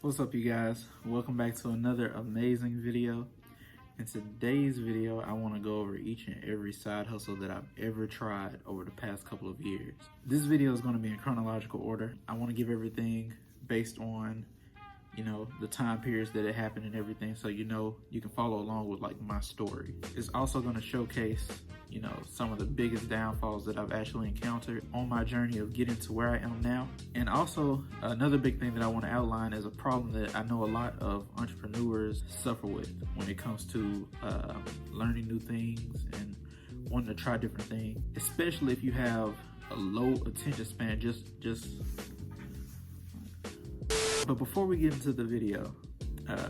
What's up, you guys? Welcome back to another amazing video. In today's video, I want to go over each and every side hustle that I've ever tried over the past couple of years. This video is going to be in chronological order. I want to give everything based on, the time periods that it happened and everything, so you can follow along with like my story. It's also going to showcase, some of the biggest downfalls that I've actually encountered on my journey of getting to where I am now. And also another big thing that I want to outline is a problem that I know a lot of entrepreneurs suffer with when it comes to learning new things and wanting to try different things, especially if you have a low attention span. But before we get into the video,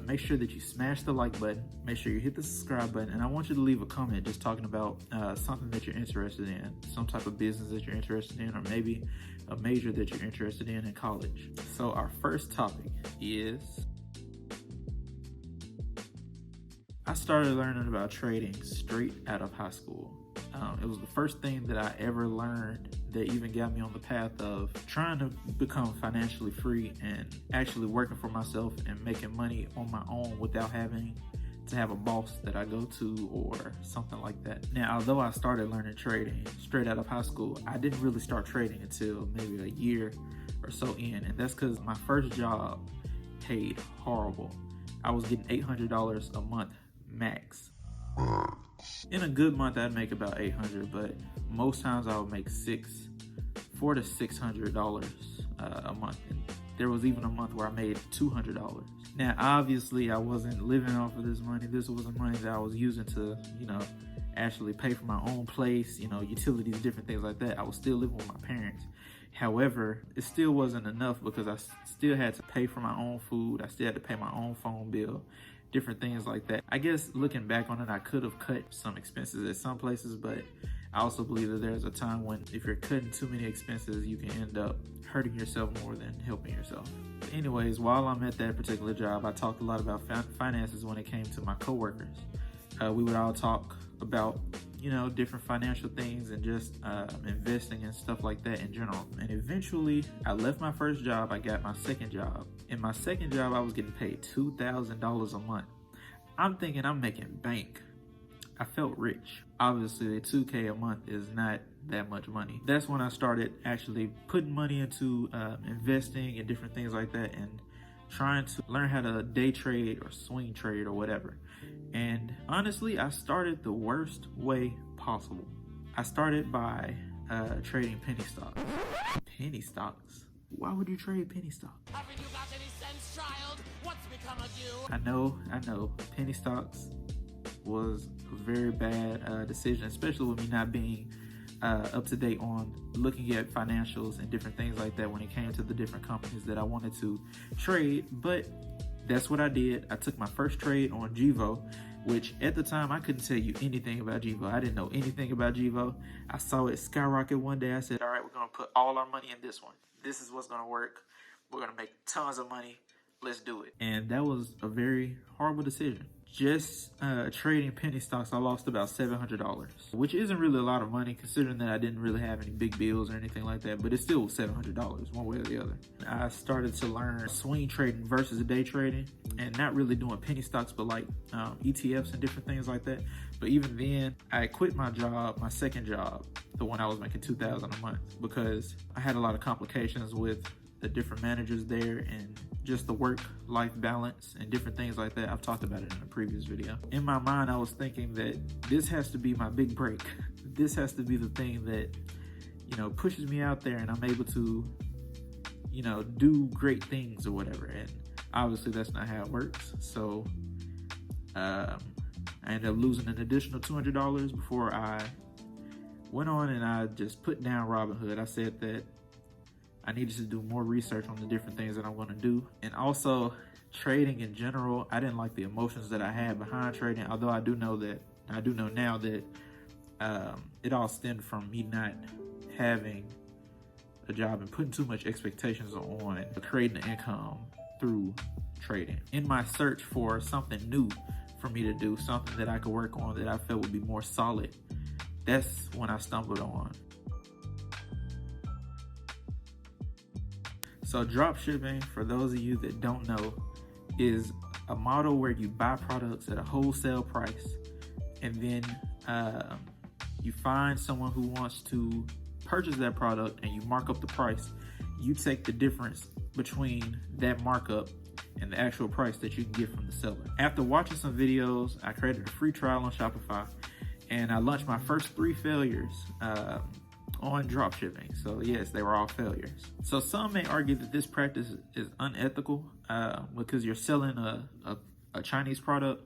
make sure that you smash the like button, make sure you hit the subscribe button, and I want you to leave a comment just talking about something that you're interested in, some type of business that you're interested in, or maybe a major that you're interested in college. So our first topic is, I started learning about trading straight out of high school. It was the first thing that I ever learned that even got me on the path of trying to become financially free and actually working for myself and making money on my own without having to have a boss that I go to or something like that. Now, although I started learning trading straight out of high school, I didn't really start trading until maybe a year or so in, and that's because my first job paid horrible. I was getting $800 a month max. In a good month, I'd make about $800, but most times I would make $400 to $600 a month. And there was even a month where I made $200. Now, obviously, I wasn't living off of this money. This was the money that I was using to, actually pay for my own place, utilities, different things like that. I was still living with my parents. However, it still wasn't enough because I still had to pay for my own food. I still had to pay my own phone bill, different things like that. I guess looking back on it, I could have cut some expenses at some places, but I also believe that there's a time when if you're cutting too many expenses, you can end up hurting yourself more than helping yourself. But anyways, while I'm at that particular job, I talked a lot about finances when it came to my coworkers. We would all talk about, different financial things and just investing and stuff like that in general. And eventually, I left my first job. I got my second job. In my second job, I was getting paid $2,000 a month. I'm thinking I'm making bank. I felt rich. Obviously, $2K a month is not that much money. That's when I started actually putting money into investing and different things like that and trying to learn how to day trade or swing trade or whatever. And honestly, I started the worst way possible. I started by trading penny stocks. Penny stocks? Why would you trade penny stocks? Haven't you got any sense, child? What's become of you? I know. Penny stocks was a very bad decision, especially with me not being up to date on looking at financials and different things like that when it came to the different companies that I wanted to trade. But that's what I did. I took my first trade on Jivo, which at the time I couldn't tell you anything about Jivo. I didn't know anything about Jivo. I saw it skyrocket one day. I said, all right, we're going to put all our money in this one. This is what's going to work. We're going to make tons of money. Let's do it. And that was a very horrible decision. Just trading penny stocks, I lost about $700, which isn't really a lot of money considering that I didn't really have any big bills or anything like that, but it still was $700 one way or the other. I started to learn swing trading versus day trading and not really doing penny stocks, but like ETFs and different things like that. But even then, I quit my job, my second job, the one I was making $2,000 a month, because I had a lot of complications with the different managers there and just the work-life balance and different things like that. I've talked about it in a previous video. In my mind, I was thinking that this has to be my big break. This has to be the thing that, pushes me out there and I'm able to, do great things or whatever. And obviously that's not how it works. So I ended up losing an additional $200 before I went on and I just put down Robinhood. I said that I needed to do more research on the different things that I'm going to do. And also trading in general, I didn't like the emotions that I had behind trading, although I do know now that it all stemmed from me not having a job and putting too much expectations on creating an income through trading. In my search for something new for me to do, something that I could work on that I felt would be more solid, that's when I stumbled on So dropshipping, for those of you that don't know, is a model where you buy products at a wholesale price, and then you find someone who wants to purchase that product and you mark up the price. You take the difference between that markup and the actual price that you can get from the seller. After watching some videos, I created a free trial on Shopify, and I launched my first 3 failures on dropshipping. So yes, they were all failures. So some may argue that this practice is unethical because you're selling a Chinese product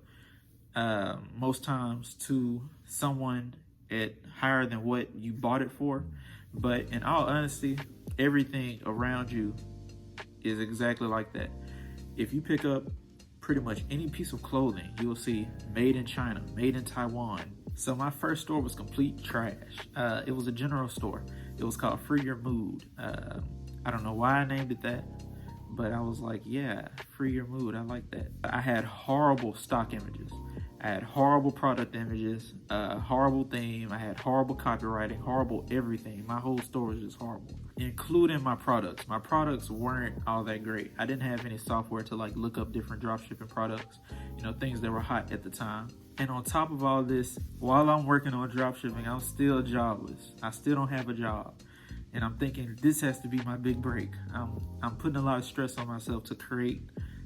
most times to someone at higher than what you bought it for. But in all honesty, everything around you is exactly like that. If you pick up pretty much any piece of clothing, you'll see made in China, made in Taiwan. So my first store was complete trash. It was a general store. It was called Free Your Mood. I don't know why I named it that, but I was like, yeah, Free Your Mood, I like that. I had horrible stock images. I had horrible product images, horrible theme. I had horrible copywriting, horrible everything. My whole store was just horrible, including my products. My products weren't all that great. I didn't have any software to like look up different dropshipping products, things that were hot at the time. And on top of all this, while I'm working on dropshipping, I'm still jobless. I still don't have a job. And I'm thinking this has to be my big break. I'm putting a lot of stress on myself to create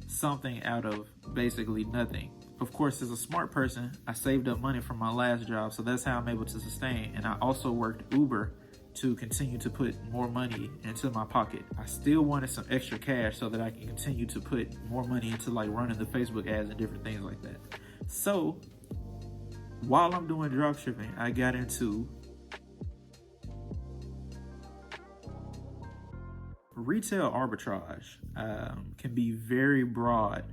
something out of basically nothing. Of course, as a smart person, I saved up money from my last job, so that's how I'm able to sustain. And I also worked Uber to continue to put more money into my pocket. I still wanted some extra cash so that I can continue to put more money into like running the Facebook ads and different things like that. So while I'm doing dropshipping, I got into retail arbitrage. Can be very broad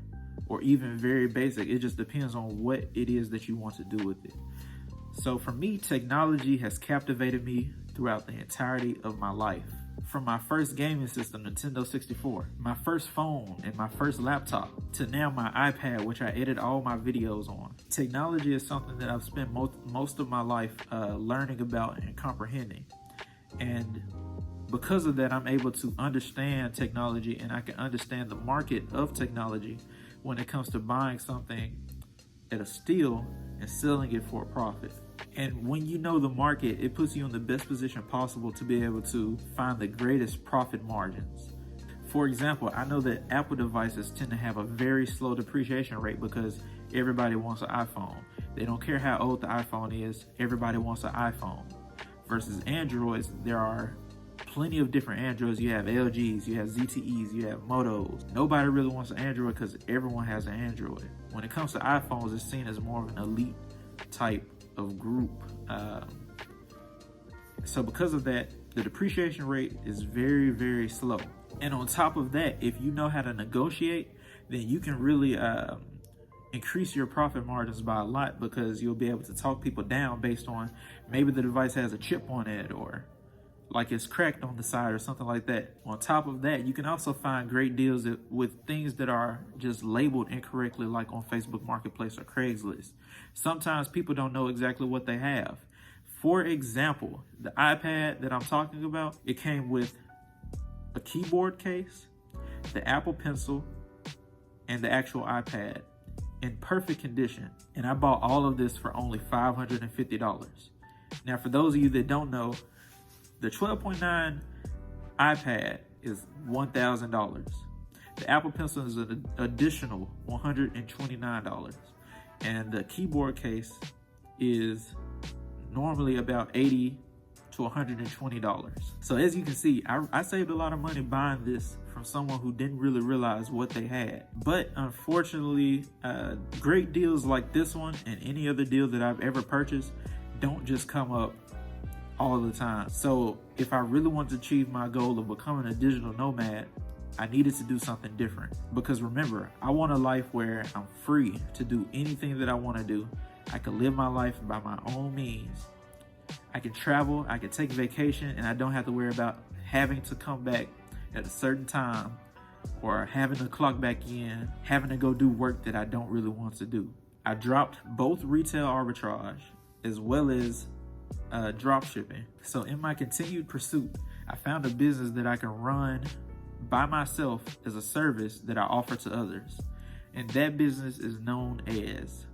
or even very basic. It just depends on what it is that you want to do with it. So for me, technology has captivated me throughout the entirety of my life. From my first gaming system, Nintendo 64, my first phone and my first laptop, to now my iPad, which I edit all my videos on. Technology is something that I've spent most of my life learning about and comprehending. And because of that, I'm able to understand technology, and I can understand the market of technology when it comes to buying something at a steal and selling it for a profit. And when you know the market, it puts you in the best position possible to be able to find the greatest profit margins. For example, I know that Apple devices tend to have a very slow depreciation rate because everybody wants an iPhone. They don't care how old the iPhone is, everybody wants an iPhone. Versus Androids, there are plenty of different Androids. You have LGs, you have ZTEs, you have Motos. Nobody really wants an Android because everyone has an Android. When it comes to iPhones, it's seen as more of an elite type of group. So because of that, the depreciation rate is very, very slow. And on top of that, if you know how to negotiate, then you can really increase your profit margins by a lot, because you'll be able to talk people down based on maybe the device has a chip on it, or like it's cracked on the side or something like that. On top of that, you can also find great deals with things that are just labeled incorrectly, like on Facebook Marketplace or Craigslist. Sometimes people don't know exactly what they have. For example, the iPad that I'm talking about, it came with a keyboard case, the Apple Pencil, and the actual iPad in perfect condition. And I bought all of this for only $550. Now, for those of you that don't know, the 12.9 iPad is $1,000. The Apple Pencil is an additional $129. And the keyboard case is normally about $80 to $120. So as you can see, I saved a lot of money buying this from someone who didn't really realize what they had. But unfortunately, great deals like this one and any other deal that I've ever purchased don't just come up all the time. So if I really want to achieve my goal of becoming a digital nomad, I needed to do something different. Because remember, I want a life where I'm free to do anything that I want to do. I can live my life by my own means. I can travel, I can take vacation, and I don't have to worry about having to come back at a certain time or having to clock back in, having to go do work that I don't really want to do. I dropped both retail arbitrage as well as drop shipping. So in my continued pursuit, I found a business that I can run by myself as a service that I offer to others. And that business is known as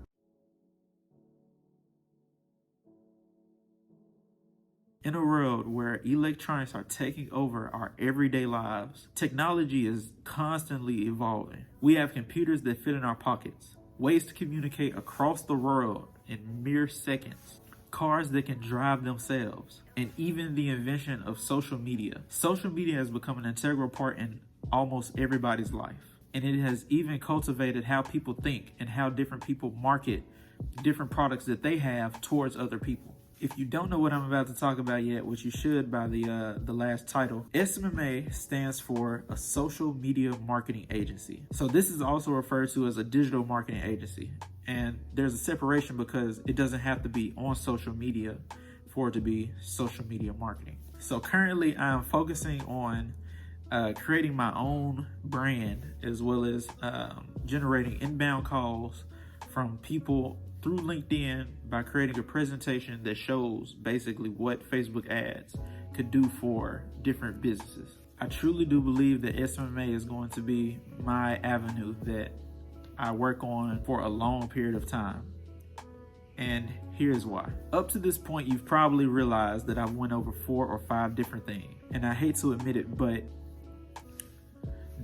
In a world where electronics are taking over our everyday lives, technology is constantly evolving. We have computers that fit in our pockets, ways to communicate across the world in mere seconds, cars that can drive themselves, and even the invention of social media. Social media has become an integral part in almost everybody's life, and it has even cultivated how people think and how different people market different products that they have towards other people. If you don't know what I'm about to talk about yet, which you should by the last title, SMA stands for a social media marketing agency. So this is also referred to as a digital marketing agency. And there's a separation because it doesn't have to be on social media for it to be social media marketing. So currently I'm focusing on creating my own brand, as well as generating inbound calls from people through LinkedIn by creating a presentation that shows basically what Facebook ads could do for different businesses. I truly do believe that SMA is going to be my avenue that I work on for a long period of time. And here's why. Up to this point, you've probably realized that I've went over 4 or 5 different things. And I hate to admit it, but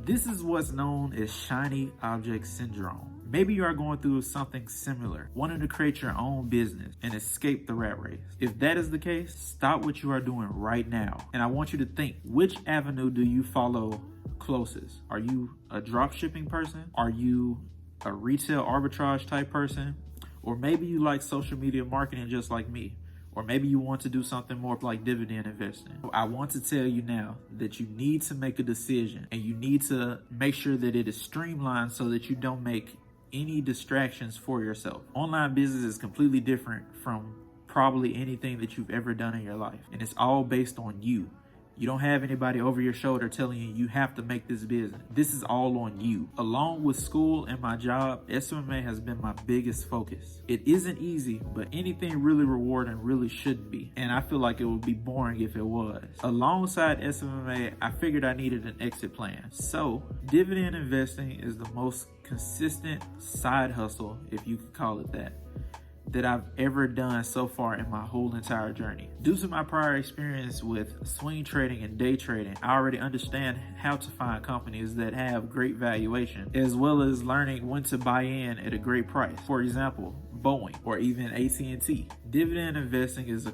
this is what's known as shiny object syndrome. Maybe you are going through something similar, wanting to create your own business and escape the rat race. If that is the case, stop what you are doing right now. And I want you to think, which avenue do you follow closest? Are you a dropshipping person? Are you a retail arbitrage type person? Or maybe you like social media marketing just like me. Or maybe you want to do something more like dividend investing. I want to tell you now that you need to make a decision, and you need to make sure that it is streamlined so that you don't make any distractions for yourself. Online business is completely different from probably anything that you've ever done in your life. And it's all based on you. You don't have anybody over your shoulder telling you you have to make this business. This is all on you. Along with school and my job, SMA has been my biggest focus. It isn't easy, but anything really rewarding really should be. And I feel like it would be boring if it was. Alongside SMA, I figured I needed an exit plan. So dividend investing is the most consistent side hustle, if you could call it that I've ever done so far in my whole entire journey. Due to my prior experience with swing trading and day trading, I already understand how to find companies that have great valuation, as well as learning when to buy in at a great price. For example, Boeing or even AT&T. Dividend investing is a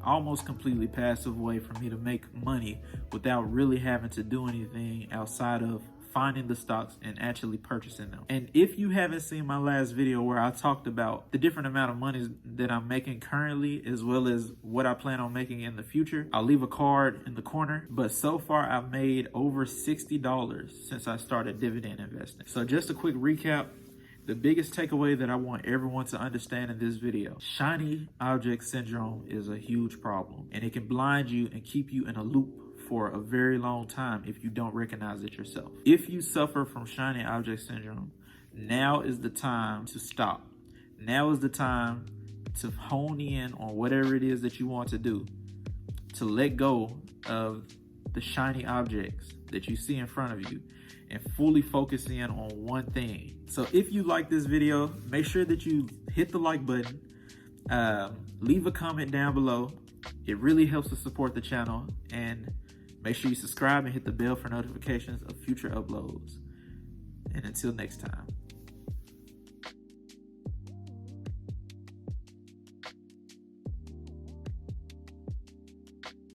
almost completely passive way for me to make money without really having to do anything outside of finding the stocks and actually purchasing them. And if you haven't seen my last video where I talked about the different amount of money that I'm making currently, as well as what I plan on making in the future, I'll leave a card in the corner. But so far I've made over $60 since I started dividend investing. So just a quick recap. The biggest takeaway that I want everyone to understand in this video: shiny object syndrome is a huge problem, and it can blind you and keep you in a loop for a very long time if you don't recognize it yourself. If you suffer from shiny object syndrome, now is the time to stop. Now is the time to hone in on whatever it is that you want to do, to let go of the shiny objects that you see in front of you and fully focus in on one thing. So if you like this video, make sure that you hit the like button, leave a comment down below. It really helps to support the channel, and make sure you subscribe and hit the bell for notifications of future uploads. And until next time.